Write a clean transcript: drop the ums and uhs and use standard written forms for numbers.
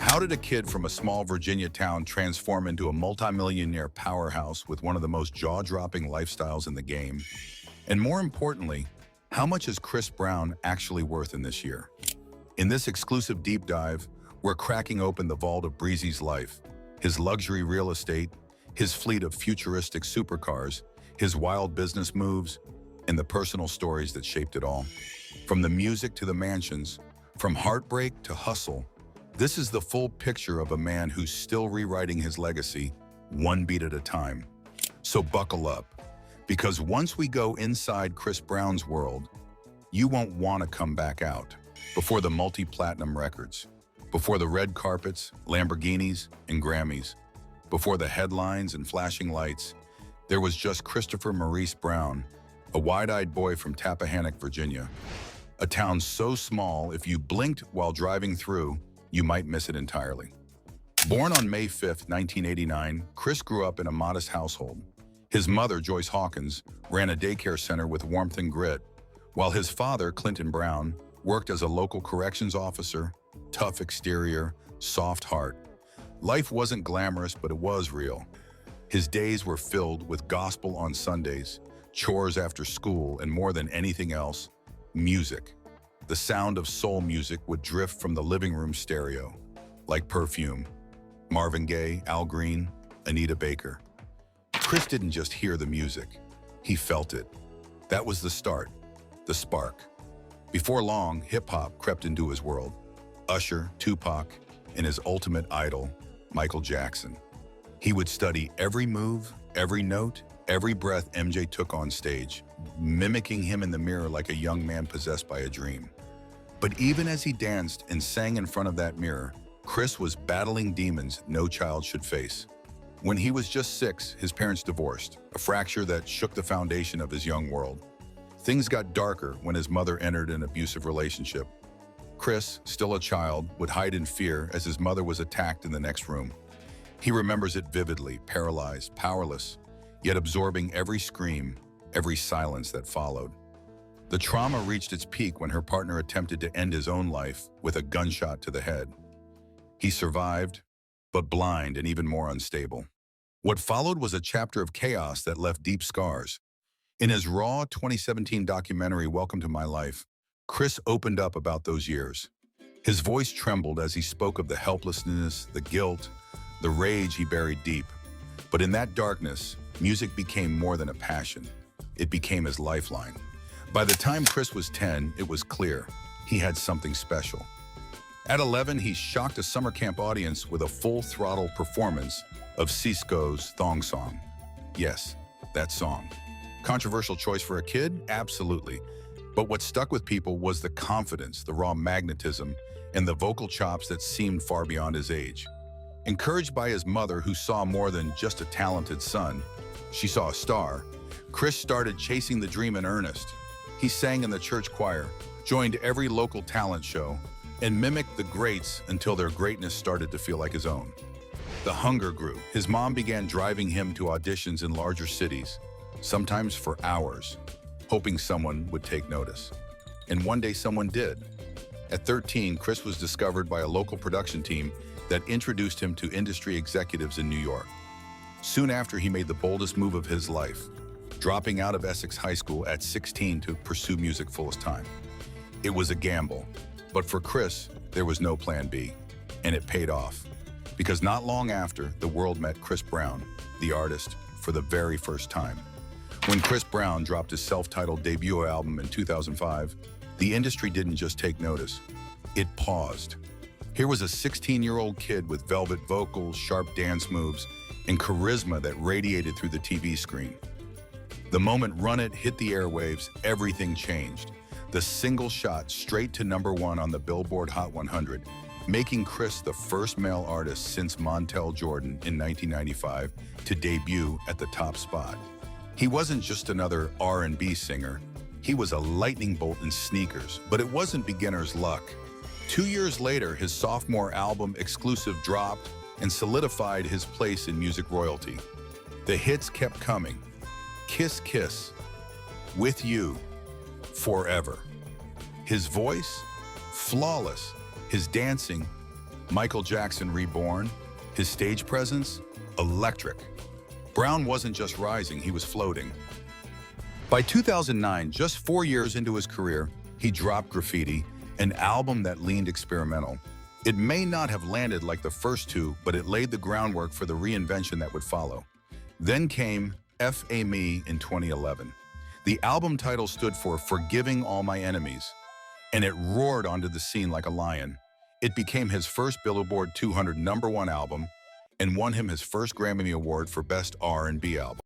How did a kid from a small Virginia town transform into a multimillionaire powerhouse with one of the most jaw-dropping lifestyles in the game? And more importantly, how much is Chris Brown actually worth in this year? In this exclusive deep dive, we're cracking open the vault of Breezy's life, his luxury real estate, his fleet of futuristic supercars, his wild business moves, and the personal stories that shaped it all. From the music to the mansions, from heartbreak to hustle, this is the full picture of a man who's still rewriting his legacy, one beat at a time. So buckle up, because once we go inside Chris Brown's world, you won't want to come back out. Before the multi-platinum records, before the red carpets, Lamborghinis, and Grammys, before the headlines and flashing lights, there was just Christopher Maurice Brown, a wide-eyed boy from Tappahannock, Virginia. A town so small, if you blinked while driving through, you might miss it entirely. Born on May 5, 1989, Chris grew up in a modest household. His mother, Joyce Hawkins, ran a daycare center with warmth and grit, while his father, Clinton Brown, worked as a local corrections officer, tough exterior, soft heart. Life wasn't glamorous, but it was real. His days were filled with gospel on Sundays, chores after school, and more than anything else, music. The sound of soul music would drift from the living room stereo, like perfume. Marvin Gaye, Al Green, Anita Baker. Chris didn't just hear the music, he felt it. That was the start, the spark. Before long, hip-hop crept into his world. Usher, Tupac, and his ultimate idol, Michael Jackson. He would study every move, every note, every breath MJ took on stage, mimicking him in the mirror like a young man possessed by a dream. But even as he danced and sang in front of that mirror, Chris was battling demons no child should face. When he was just 6, his parents divorced, a fracture that shook the foundation of his young world. Things got darker when his mother entered an abusive relationship. Chris, still a child, would hide in fear as his mother was attacked in the next room. He remembers it vividly, paralyzed, powerless, yet absorbing every scream, every silence that followed. The trauma reached its peak when her partner attempted to end his own life with a gunshot to the head. He survived, but blind and even more unstable. What followed was a chapter of chaos that left deep scars. In his raw 2017 documentary, Welcome to My Life, Chris opened up about those years. His voice trembled as he spoke of the helplessness, the guilt, the rage he buried deep. But in that darkness, music became more than a passion. It became his lifeline. By the time Chris was 10, it was clear he had something special. At 11, he shocked a summer camp audience with a full-throttle performance of Cisco's Thong Song. Yes, that song. Controversial choice for a kid? Absolutely. But what stuck with people was the confidence, the raw magnetism, and the vocal chops that seemed far beyond his age. Encouraged by his mother, who saw more than just a talented son, she saw a star, Chris started chasing the dream in earnest. He sang in the church choir, joined every local talent show, and mimicked the greats until their greatness started to feel like his own. The hunger grew. His mom began driving him to auditions in larger cities, sometimes for hours, hoping someone would take notice. And one day someone did. At 13, Chris was discovered by a local production team that introduced him to industry executives in New York. Soon after, he made the boldest move of his life, dropping out of Essex High School at 16 to pursue music full time. It was a gamble, but for Chris, there was no plan B, and it paid off. Because not long after, the world met Chris Brown, the artist, for the very first time. When Chris Brown dropped his self-titled debut album in 2005, the industry didn't just take notice, it paused. Here was a 16-year-old kid with velvet vocals, sharp dance moves, and charisma that radiated through the TV screen. The moment Run It hit the airwaves, everything changed. The single shot straight to #1 on the Billboard Hot 100, making Chris the first male artist since Montel Jordan in 1995 to debut at the top spot. He wasn't just another R&B singer, he was a lightning bolt in sneakers, but it wasn't beginner's luck. 2 years later, his sophomore album Exclusive dropped and solidified his place in music royalty. The hits kept coming. Kiss Kiss, With You, Forever. His voice, flawless. His dancing, Michael Jackson Reborn, his stage presence, electric. Brown wasn't just rising, he was floating. By 2009, just 4 years into his career, he dropped Graffiti, an album that leaned experimental. It may not have landed like the first two, but it laid the groundwork for the reinvention that would follow. Then came F.A.Me in 2011. The album title stood for Forgiving All My Enemies, and it roared onto the scene like a lion. It became his first Billboard 200 #1 album and won him his first Grammy Award for Best R&B Album.